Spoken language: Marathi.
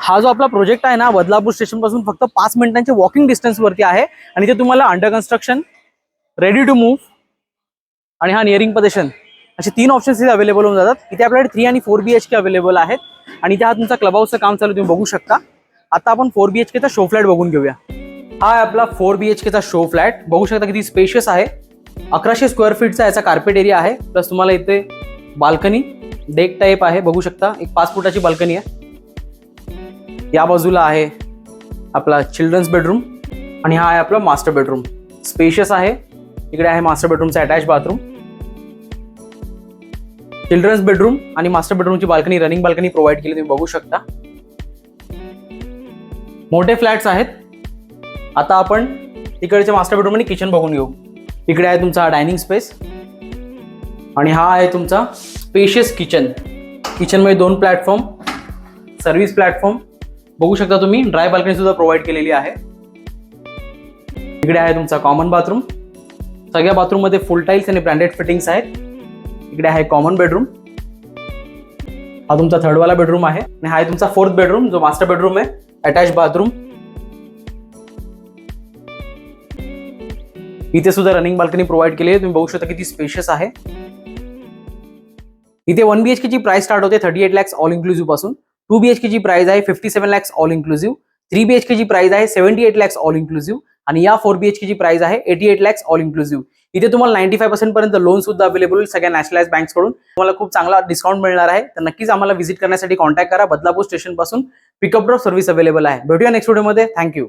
हा जो आपला प्रोजेक्ट आहे ना बदलापूर स्टेशन पासून फक्त 5 मिनिटांच्या वॉकिंग डिस्टन्स वरती आहे आणि ते तुम्हाला under construction, ready to move आणि हा नियरिंग पोझिशन असे 3 ऑप्शन्स इथे अवेलेबल होऊन जातात. इथे आपल्याकडे 3 आणि 4 BHK अवेलेबल आहेत आणि इथे हा तुमचा क्लब हाऊसचं काम चालू तुम्ही बघू शकता. आता आपण 4 BHKचा शो फ्लॅट बघून घेऊया. हा आहे आपला 4 BHKचा शो फ्लॅट. बघू शकता किती स्पेशियस आहे. 1100 स्क्वेअर फीटचा याचा कार्पेट एरिया आहे. प्लस तुम्हाला इथे बाल्कनी डेक टाईप आहे. बघू शकता एक 5 फुटाची बाल्कनी आहे. या बाजूला आहे आपला चिल्ड्रन्स बेडरूम आणि हा आहे आपला मास्टर बेडरूम. स्पेशियस आहे. इकडे आहे मास्टर बेडरूमचा अटॅच बाथरूम. चिल्ड्रन्स बेडरूम आणि मास्टर बेडरूमची बाल्कनी, रनिंग बाल्कनी प्रोव्हाइड केली तुम्ही बघू शकता. मोठे फ्लॅट्स आहेत. आता आपण तिकडचे मास्टर बेडरूम आणि किचन बघून घेऊ. इकडे आहे तुमचा डायनिंग स्पेस आणि हा आहे तुमचा स्पेशियस किचन. किचनमध्ये 2 प्लॅटफॉर्म, सर्व्हिस प्लॅटफॉर्म बघू शकता तुम्ही. ड्राय बाल्कनी सुद्धा प्रोव्हाइड केलेली आहे. इकडे आहे तुमचा कॉमन बाथरूम. सगळ्या बाथरूम मध्ये फुल टाईल्स आणि ब्रँडेड फिटिंग्स आहेत. इकडे आहे कॉमन बेडरूम. हा तुमचा 3rd वाला बेडरूम आहे आणि हा आहे तुमचा 4th बेडरूम जो मास्टर बेडरूम आहे. Attach bathroom. इथे सुद्धा रनिंग बाल्कनी प्रोव्हाइड केली आहे. तुम्ही बघू शकता किती स्पेशियस आहे. इथे 1 BHK ची प्राइस स्टार्ट होते 38 lakhs ऑल इन्क्लुसिव्ह पासून. 2 BHK ची प्राइस आहे 57 lakhs ऑल इन्क्लुसिव्ह. 3 BHK ची प्राइस आहे 78 lakhs ऑल इन्क्लुसिव्ह आणि या 4 BHK ची प्राइस आहे 88 lakhs ऑल इन्क्लुसिव्ह. इथे तुम्हाला 95% पर्यंत लोन सुद्धा अवेलेबल होईल सगळ्या नॅशनलाइज बँक्स कडून. तुम्हाला खूप चांगला डिस्काउंट मिळणार आहे. तर नक्कीच आम्हाला व्हिजिट करण्यासाठी कॉन्टॅक्ट करा. बदलापूर स्टेशन पासून पिकअप ड्रॉप सर्व्हिस अवेलेबल आहे. भेटूया नेक्स्ट व्हिडिओमध्ये. थँक्यू.